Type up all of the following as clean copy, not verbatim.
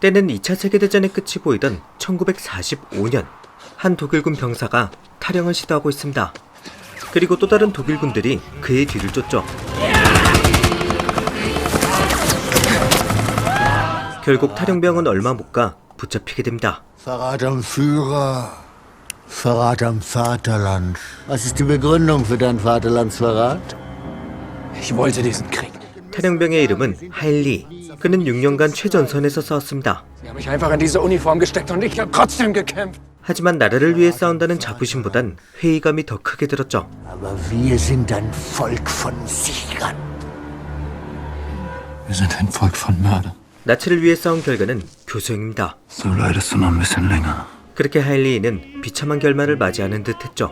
때는 2차 세계대전의 끝이 보이던 1945년 한 독일군 병사가 탈영을 시도하고 있습니다. 그리고 또 다른 독일군들이 그의 뒤를 쫓죠. 결국 탈영병은 얼마 못 가 붙잡히게 됩니다. Verrat am Führer, Verrat am Vaterland. Was ist die Begründung für dein Vaterlandsverrat? Ich wollte diesen Krieg. 탈영병의 이름은 하일리. 그는 6년간 최전선에서 싸웠습니다. Sie haben mich einfach in diese Uniform gesteckt und ich habe trotzdem gekämpft. 하지만 나라를 위해 싸운다는 자부심보단 회의감이 더 크게 들었죠. Aber wir sind ein Volk von Siegern. Wir sind ein Volk von Mördern. 나치를 위해 싸운 결과는 교수형입니다. So leidest du noch ein bisschen länger. 그렇게 하일리는 비참한 결말을 맞이하는 듯했죠.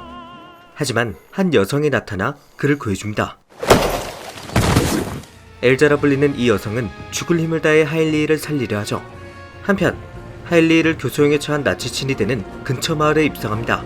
하지만 한 여성이 나타나 그를 구해줍니다. 엘자라 불리는 이 여성은 죽을 힘을 다해 하일리를 살리려 하죠. 한편 하일리를 교수형에 처한 나치 친위대는 근처 마을에 입성합니다.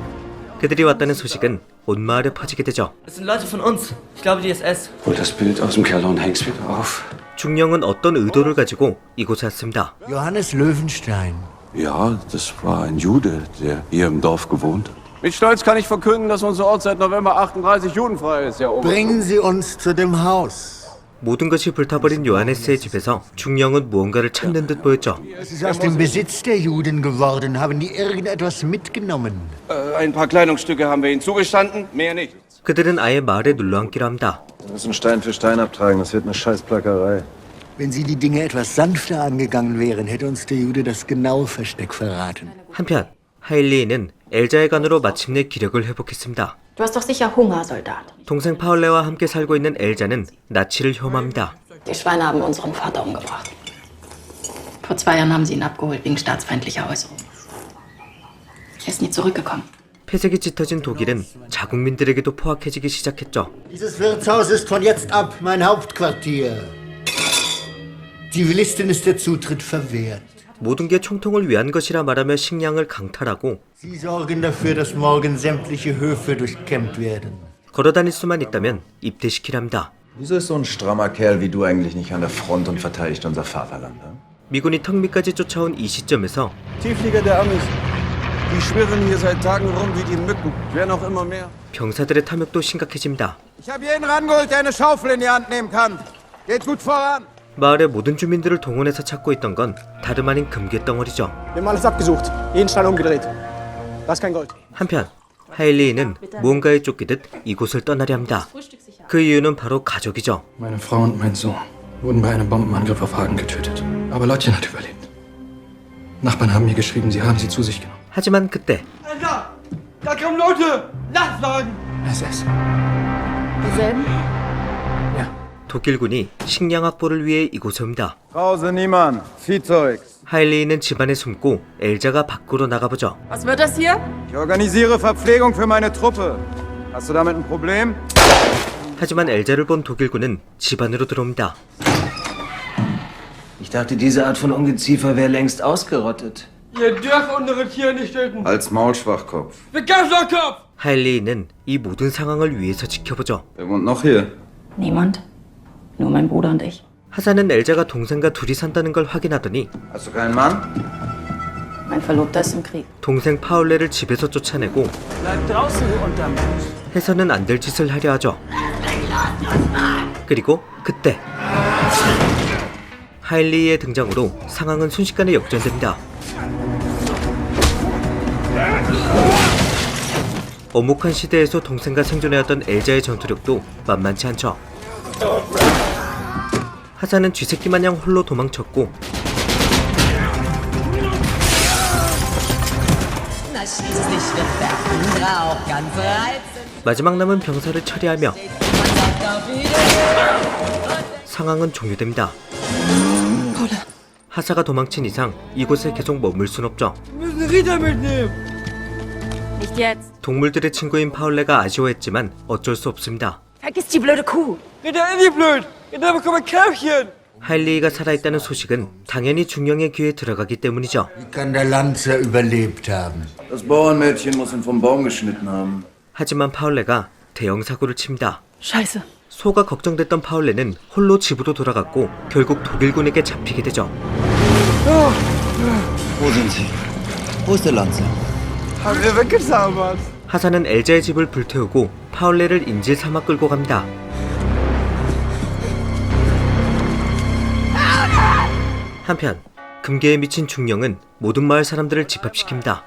그들이 왔다는 소식은 온 마을에 퍼지게 되죠. Das sind Leute von uns. Ich glaube die SS. Hol das Bild aus dem Keller und häng's wieder auf. 중령은 어떤 의도를 가지고 이곳에 왔습니다. Johannes Löwenstein. Ja, das war ein Jude, der hier im Dorf gewohnt hat. Mit Stolz kann ich verkünden, dass unser Ort seit November 38 judenfrei ist, Herr Ober. Bringen Sie uns zu dem Haus. 모든 것이 불타버린 요하네스의 집에서 중령은 무언가를 찾는 듯 보였죠. Es ist aus dem Besitz der Juden geworden. Haben die irgendetwas mitgenommen? Ein paar Kleidungsstücke haben wir ihnen zugestanden, mehr nicht. 그들은 아예 마을에 눌러앉기로 합니다. Wir müssen Stein für Stein abtragen, das wird eine Scheißplackerei. Wenn Sie die Dinge etwas sanfter angegangen wären, hätte uns der Jude das genaue Versteck verraten. 한편 하일리는 엘자의 간으로 마침내 기력을 회복했습니다. Du hast doch sicher Hunger, Soldat. 동생 파울레와 함께 살고 있는 엘자는 나치를 혐오합니다. Die Schweine haben unseren Vater umgebracht. Vor 2 Jahren haben sie ihn abgeholt wegen staatsfeindlicher Äußerungen. Er ist nie zurückgekommen. 폐색이 짙어진 독일은 자국민들에게도 포악해지기 시작했죠. Dieses Wirtshaus ist von jetzt ab mein Hauptquartier. Zivilisten ist der Zutritt verwehrt. 모든 게 총통을 위한 것이라 말하며 식량을 강탈하고 Sie sorgen dafür, dass morgen sämtliche Höfe durchkämmt werden. 걸어다닐 수만 있다면 입대시키랍니다. Wieso ist so ein strammer Kerl wie du eigentlich nicht an der Front und verteidigt unser Vaterland? Ne? 미군이 턱 밑까지 쫓아온 이 시점에서 Tiefflieger der Amis. Die schwirren hier seit Tagen rum wie die Mücken. Werden auch immer mehr. 병사들의 탐욕도 심각해집니다. Ich habe jeden rangeholt, der eine Schaufel in die Hand nehmen kann. Geht gut voran. 마을의 모든 주민들을 동원해서 찾고 있던 건 다름 아닌 금괴덩어리죠. Wir haben alles abgesucht. Jeden Stein umgedreht. Das ist kein Gold. 한편 하일리는 무언가에 쫓기듯 이곳을 떠나려 합니다. 그 이유는 바로 가족이죠. Meine Frau und mein Sohn wurden bei einem Bombenangriff auf Hagen getötet. Aber Lottchen hat überlebt. Nachbarn haben mir geschrieben, sie haben sie zu sich genommen. 하지만 그때 Alter! Da kommen Leute! Lastwagen! SS. Dieselben? 독일군이 식량 확보를 위해 이곳에 옵니다. Krause Niemann. Viehzeug. 하일리는 집안에 숨고 엘자가 밖으로 나가보죠. Was wird das hier? Ich organisiere Verpflegung für meine Truppe. Hast du damit ein Problem? 하지만 엘자를 본 독일군은 집 안으로 들어옵니다. Ich dachte, diese Art von Ungeziefer wäre längst ausgerottet. Ihr dürft unsere Tiere nicht töten. Als Maulschwachkopf. Begabterkopf! 하일리는 이 모든 상황을 위해서 지켜보죠. Wer wohnt noch hier? Niemand. Nur mein Bruder und ich. 하사는 엘자가 동생과 둘이 산다는 걸 확인하더니 Hast du keinen Mann? Mein Verlobter ist im Krieg. 동생 파울레를 집에서 쫓아내고 Bleib draußen, du Untermensch. 해서는 안 될 짓을 하려 하죠. 그리고 그때 하일리의 등장으로 상황은 순식간에 역전됩니다. 엄혹한 시대에서 동생과 생존해왔던 엘자의 전투력도 만만치 않죠. 하사는 쥐새끼 마냥 홀로 도망쳤고 마지막 남은 병사를 처리하며 상황은 종료됩니다. 하사가 도망친 이상 이곳에 계속 머물 순 없죠. Wir müssen Rita mitnehmen. Nicht jetzt. 동물들의 친구인 파울레가 아쉬워했지만 어쩔 수 없습니다. Vergiss die blöde Kuh. Rita ist nicht blöd. Rita bekommt ein Körbchen. 하일리가 살아있다는 소식은 당연히 중령의 귀에 들어가기 때문이죠. Wie kann der Lanzer überlebt haben? Das Bauernmädchen muss ihn vom Baum geschnitten haben. 하지만 파울레가 대형 사고를 칩니다. Scheiße. 소가 걱정됐던 파울레는 홀로 집으로 돌아갔고 결국 독일군에게 잡히게 되죠. Wo sind sie? Wo ist der Lanze? Haben wir weggezaubert. 하사는 엘자의 집을 불태우고 파울레를 인질 삼아 끌고 갑니다. 한편 금괴에 미친 중령은 모든 마을 사람들을 집합시킵니다.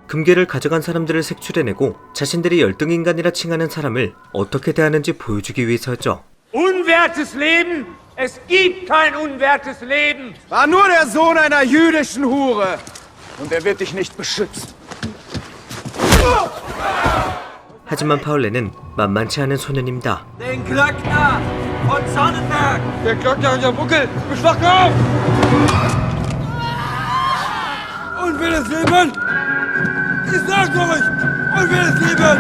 금괴를 가져간 사람들을 색출해내고 자신들이 열등인간이라 칭하는 사람을 어떻게 대하는지 보여주기 위해서였죠. Unwertes Leben? Es gibt kein unwertes Leben. War nur der Sohn einer jüdischen Hure. Und er wird dich nicht beschützen. 하지만 파울레는 만만치 않은 소년입니다. Den Glöckner von Sonnenberg. Der Glöckner in der Buckel. Beschlag auf! Unwilles Leben! Ich sag's euch! Unwilles Leben!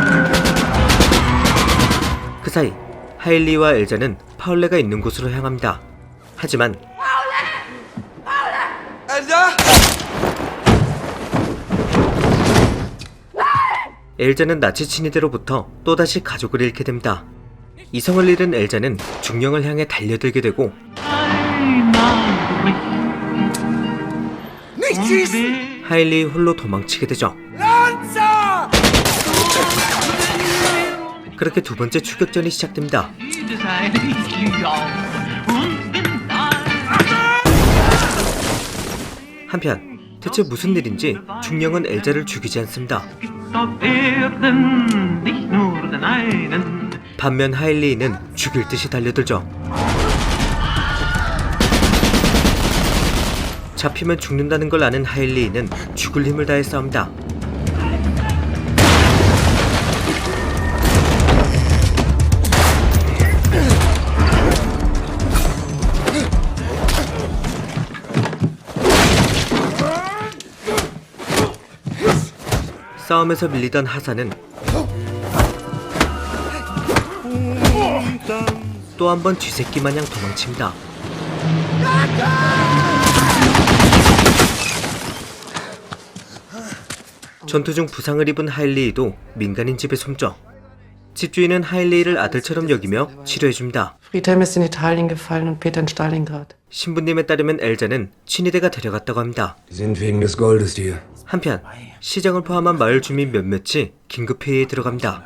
그 사이 하일리와 엘자는 파울레가 있는 곳으로 향합니다. 하지만 Elsa! 엘자는 나치 친위대로부터 또다시 가족을 잃게 됩니다. 이성을 잃은 엘자는 중령을 향해 달려들게 되고 하일리 홀로 도망치게 되죠. 그렇게 두 번째 추격전이 시작됩니다. 한편 대체 무슨 일인지 중령은 엘자를 죽이지 않습니다. 반면 하일리는 죽일 듯이 달려들죠. 잡히면 죽는다는 걸 아는 하일리는 죽을 힘을 다해 싸웁니다. 싸움에서 밀리던 하사는 또 한 번 쥐새끼 마냥 도망칩니다. 전투 중 부상을 입은 하일리도 민간인 집에 숨죠. 집주인은 하일리를 아들처럼 여기며 치료해줍니다. Friedhelm ist in Italien gefallen und Peter in Stalingrad. 신부님에 따르면 엘자는 친위대가 데려갔다고 합니다. Sind wegen des Goldes hier. 한편 시장을 포함한 마을 주민 몇몇이 긴급 회의에 들어갑니다.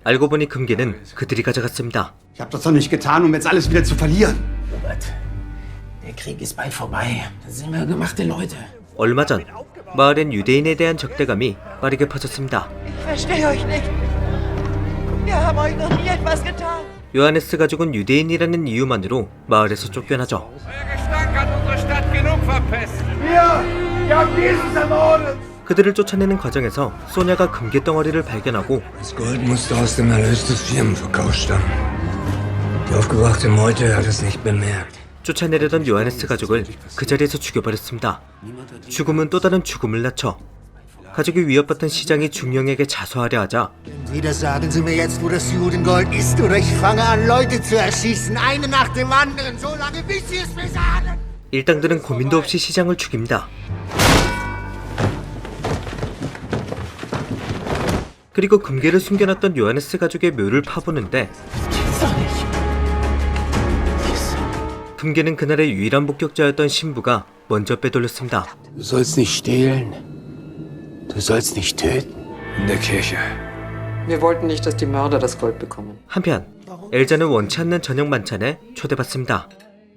알고 보니 금괴는 그들이 가져갔습니다. Ich hab das doch nicht getan, um jetzt alles wieder zu verlieren. Robert, der Krieg ist bald vorbei. Da sind wir gemachte Leute. 얼마 전 마을엔 유대인에 대한 적대감이 빠르게 퍼졌습니다. 요하네스 가족은 유대인이라는 이유만으로 마을에서 쫓겨나죠. 그들을 쫓아내는 과정에서 소냐가 금괴 덩어리를 발견하고 Das Gold musste aus dem Erlös des Firmenverkaufs stammen. Die aufgebrachte Meute hat es nicht bemerkt. 쫓아내려던 요하네스 가족을 그 자리에서 죽여버렸습니다. 죽음은 또 다른 죽음을 낳죠. 가족이 위협받던 시장이 중령에게 자수하려 하자 Entweder sagen Sie mir jetzt, wo das Judengold ist, oder ich fange an, Leute zu erschießen, eine nach dem anderen, so lange bis Sie es mir sagen. 일당들은 고민도 없이 시장을 죽입니다. 그리고 금괴를 숨겨놨던 요하네스 가족의 묘를 파보는데 금괴는 그날의 유일한 목격자였던 신부가 먼저 빼돌렸습니다. Du sollst nicht stehlen. Du sollst nicht töten. In der Kirche. Wir wollten nicht, dass die Mörder das Gold bekommen. 한편 엘자는 원치 않는 저녁 만찬에 초대받습니다.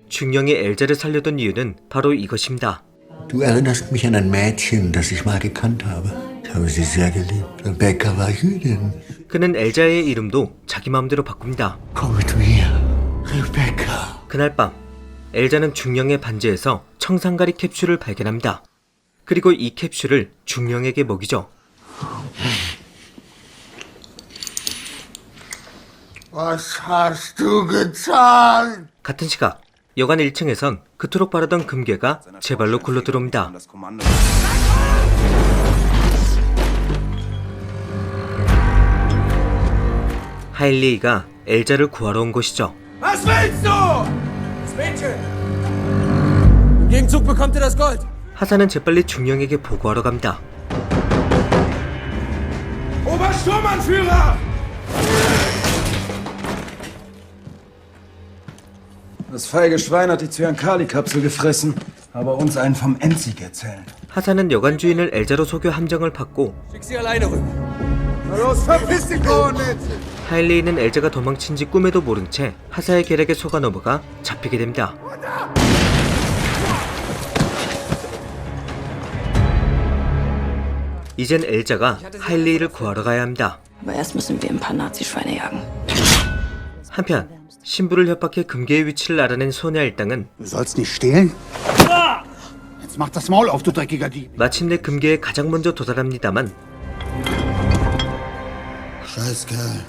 중령이 엘자를 살려둔 이유는 바로 이것입니다. Du erinnerst mich an ein Mädchen, das ich mal gekannt habe. Ich habe sie sehr geliebt. Rebecca war Jüdin. 그는 엘자의 이름도 자기 마음대로 바꿉니다. Komm mit mir, Rebecca. 그날 밤 엘자는 중령의 반지에서 청산가리 캡슐을 발견합니다. 그리고 이 캡슐을 중령에게 먹이죠. Was hast du getan? 같은 시각 여관 1층에선 그토록 바라던 금괴가 제 발로 굴러 들어옵니다. 하일리가 엘자를 구하러 온 것이죠. Was willst du? Das Mädchen. Im Gegenzug bekommt ihr das Gold. 하사는 재빨리 중령에게 보고하러 갑니다. Obersturmbannführer! Das feige Schwein hat die Zyankali-Kapsel gefressen. aber uns einen vom Endsieg erzählen. 하사는 여관 주인을 엘자로 속여 함정을 팠고 Schick sie alleine rüber. Na los, verpiss dich, Kornitz! 하일리는 엘자가 도망친 지 꿈에도 모른 채 하사의 계략에 속아 넘어가 잡히게 됩니다. 이젠 엘자가 하일리를 구하러 가야 합니다. Aber erst müssen wir ein paar Nazischweine jagen. 한편 신부를 협박해 금괴의 위치를 알아낸 소냐 일당은 Du sollst nicht stehlen? Jetzt mach das Maul auf, du dreckiger Dieb! 마침내 금괴에 가장 먼저 도달합니다만 Scheiß Kerl.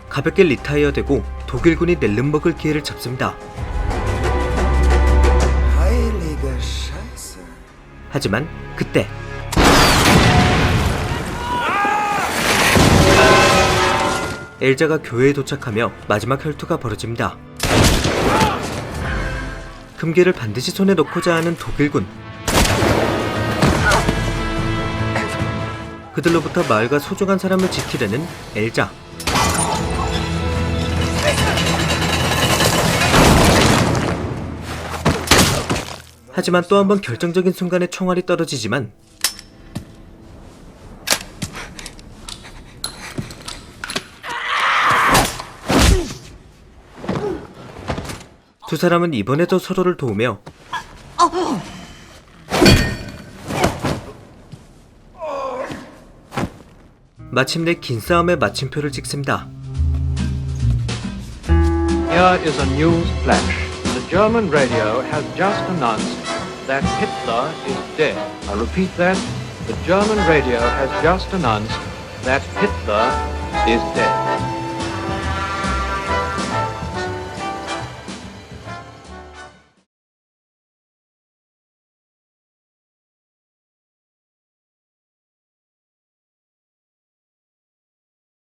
가볍게 리타이어되고 독일군이 넬른버그를 기회를 잡습니다. 하지만 그때 엘자가 교회에 도착하며 마지막 혈투가 벌어집니다. 금괴를 반드시 손에 넣고자 하는 독일군. 그들로부터 마을과 소중한 사람을 지키려는 엘자. 하지만 또 한 번 결정적인 순간에 총알이 떨어지지만 두 사람은 이번에도 서로를 도우며 마침내 긴 싸움의 마침표를 찍습니다. Here is a news flash. The German radio has just announced that Hitler is dead. I repeat that. The German radio has just announced that Hitler is dead.